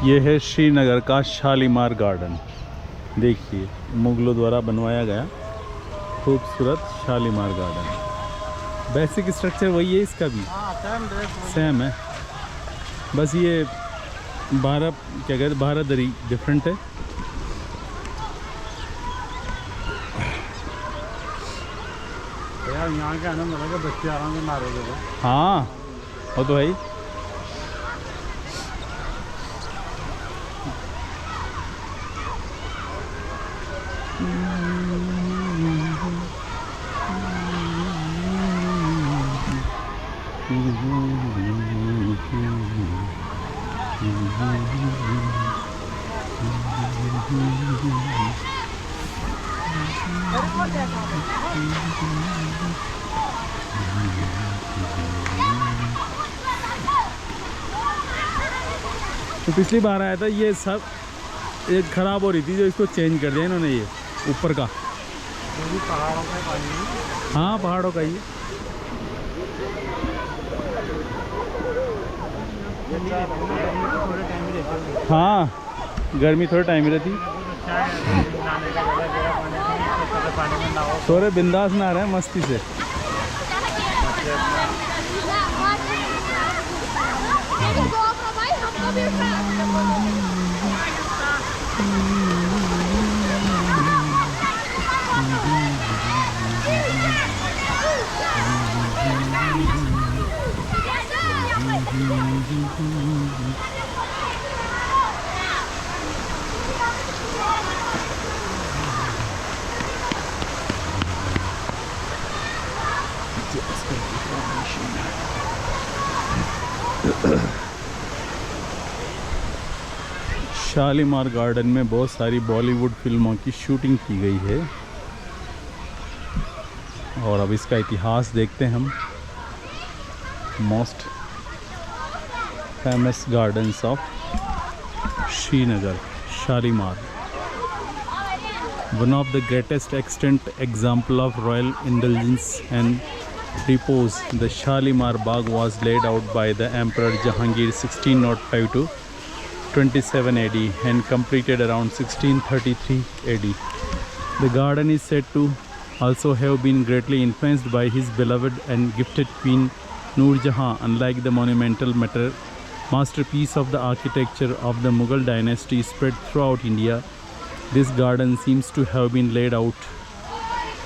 ये है श्रीनगर का शालीमार गार्डन। देखिए मुगलों द्वारा बनवाया गया खूबसूरत शालीमार गार्डन। बेसिक स्ट्रक्चर वही है इसका भी, सेम है, बस ये 12 क्या कहते 12 दरी डिफरेंट है। यार यहाँ के आनंद लगा, बच्चे आराम से मारोगे तो। हाँ वो तो है ही। तो पिछली बार आया था ये सब एक ख़राब हो रही थी, जो इसको चेंज कर दिया इन्होंने, ये ऊपर का। पहाड़ों का पानी है। हाँ पहाड़ों का ही है। हाँ गर्मी थोड़ा टाइम ही रहती। थोड़े बिंदास नहा रहे हैं मस्ती से। शालीमार गार्डन में बहुत सारी बॉलीवुड फिल्मों की शूटिंग की गई है। और अब इसका इतिहास देखते हैं हम। Most famous gardens of Srinagar, Shalimar, one of the greatest extant example of royal indulgence and repose. The Shalimar Bagh was laid out by the Emperor Jahangir 1605 to 27 AD and completed around 1633 AD. The garden is said to also have been greatly influenced by his beloved and gifted Queen Noor Jahan. Unlike the monumental masterpiece of the architecture of the Mughal dynasty spread throughout India, this garden seems to have been laid out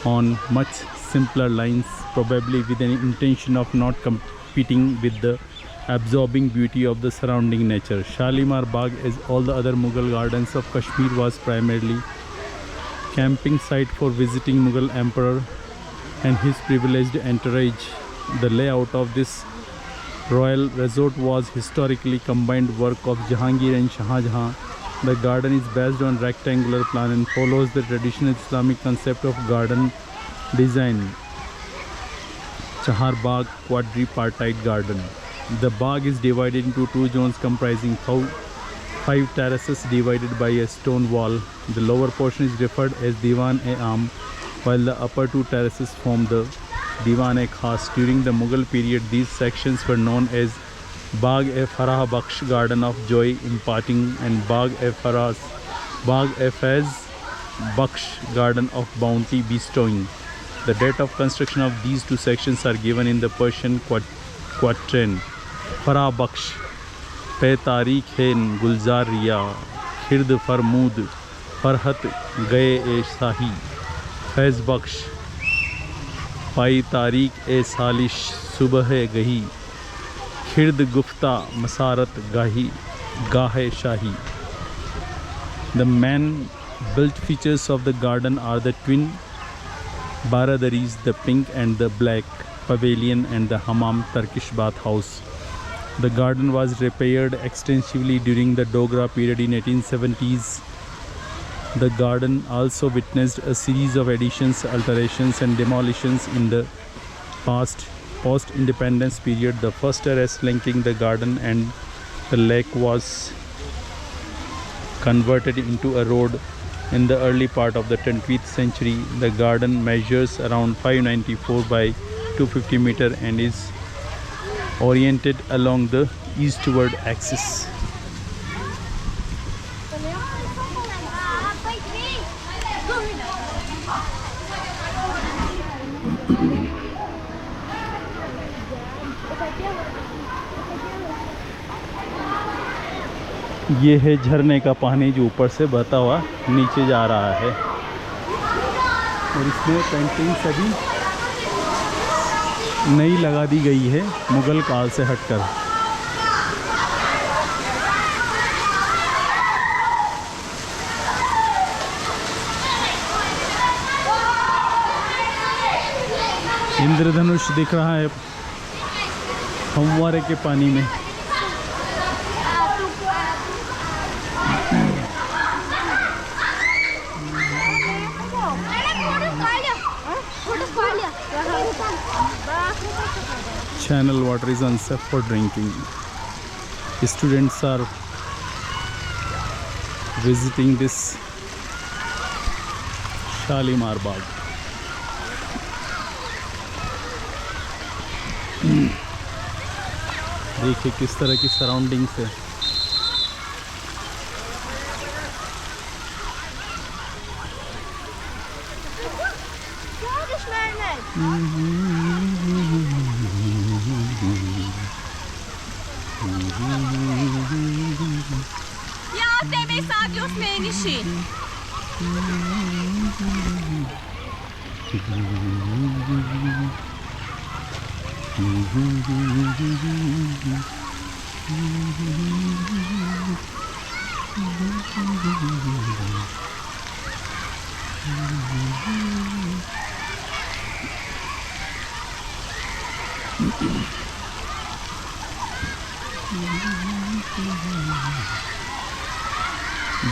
on much simpler lines, probably with an intention of not competing with the absorbing beauty of the surrounding nature. Shalimar Bagh, as all the other Mughal gardens of Kashmir, was primarily camping site for visiting Mughal emperor and his privileged entourage. The layout of this royal resort was historically combined work of Jahangir and Shah Jahan. The garden is based on rectangular plan and follows the traditional Islamic concept of garden design, Chahar Bagh quadripartite garden. The Bagh is divided into two zones comprising 5 terraces divided by a stone wall. The lower portion is referred as Diwan-e-Aam, while the upper 2 terraces form the Diwan-e-Khas. During the Mughal period, these sections were known as Bagh-e-Farah Bakhsh, Garden of Joy Imparting, and Bagh-e-Faz Bakhsh, Garden of Bounty Bestowing. The date of construction of these two sections are given in the Persian quatrain. Farah Bakhsh पे तारीख है गुलजार रिया, खिरद फरमूद फरहत गए ए शाही, फैज़ बख्श पाई तारीख ए सालिश सुबह गही, खिरद गुफ्ता मसारत गाहे शाही. The main built features of the garden are the twin baradaris, the pink and the black pavilion, and the hammam Turkish bath house. The garden was repaired extensively during the Dogra period in 1870s. The garden also witnessed a series of additions, alterations and demolitions in the post-independence period. The first terrace linking the garden and the lake was converted into a road in the early part of the 20th century. The garden measures around 594 by 250 meter and is oriented along the eastward axis. ये है झरने का पानी जो ऊपर से बहता हुआ नीचे जा रहा है, और इसमें पेंटिंग्स अभी नई लगा दी गई है मुग़ल काल से हटकर। इंद्रधनुष दिख रहा है फव्वारे के पानी में। Channel water is unsafe for drinking. Students are visiting this Shalimar Bagh. देखिए किस तरह की सराउंडिंग्स है। Ja, devi sākļos mēneši.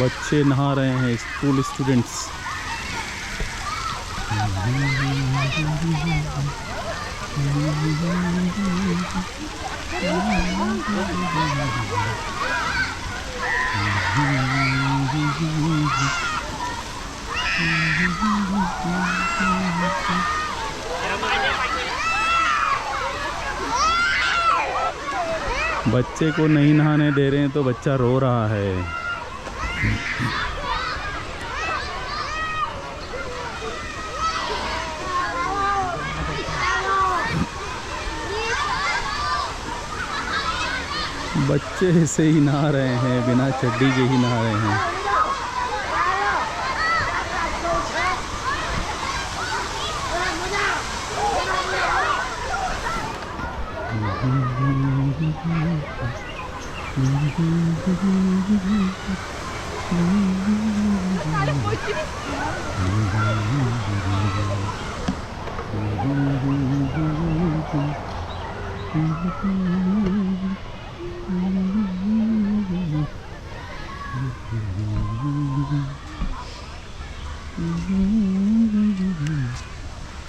बच्चे नहा रहे हैं, स्कूल स्टूडेंट्स। बच्चे को नहीं नहाने दे रहे हैं तो बच्चा रो रहा है। बच्चे ऐसे ही नहा रहे हैं, बिना चड्डी के ही नहा रहे हैं।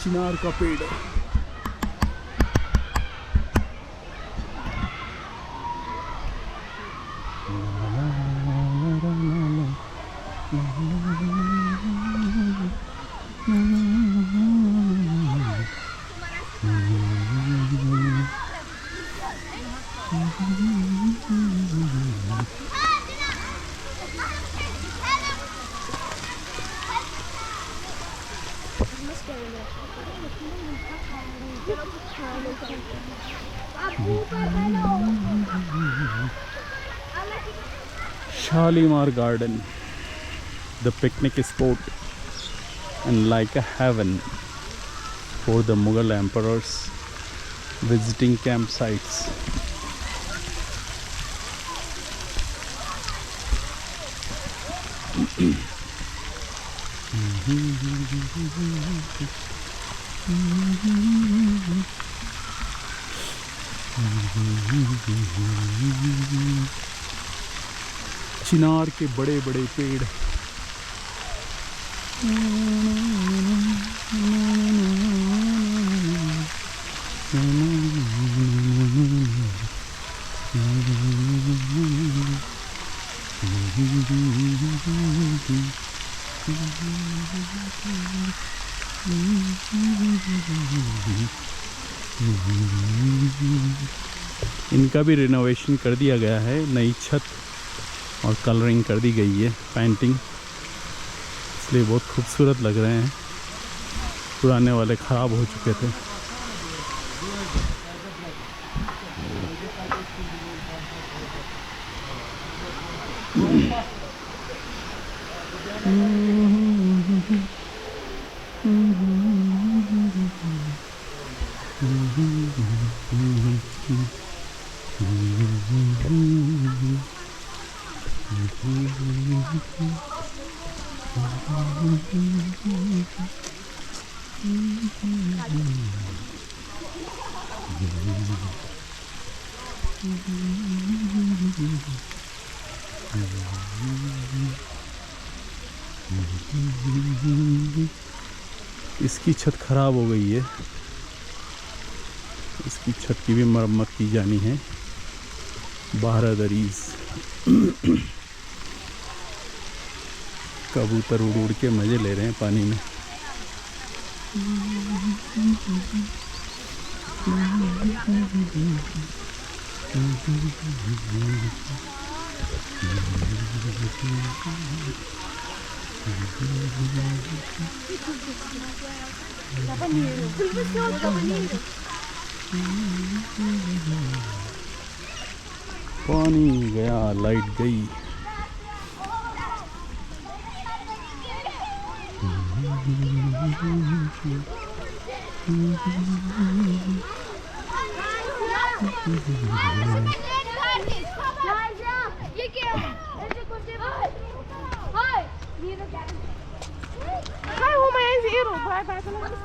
चिनार का पेड़ है। Shalimar Garden, the picnic spot and like a heaven for the Mughal emperors visiting campsites. चिनार के बड़े बड़े पेड़। इनका भी रिनोवेशन कर दिया गया है, नई छत और कलरिंग कर दी गई है, पेंटिंग, इसलिए बहुत खूबसूरत लग रहे हैं। पुराने वाले ख़राब हो चुके थे। इसकी छत खराब हो गई है, इसकी छत की भी मरम्मत की जानी है। बारहदरीज कबूतर उड़ उड़ के मज़े ले रहे हैं पानी में। पानी गया, लाइट गई। Hi, hoe maar eens hier op. Bye bye.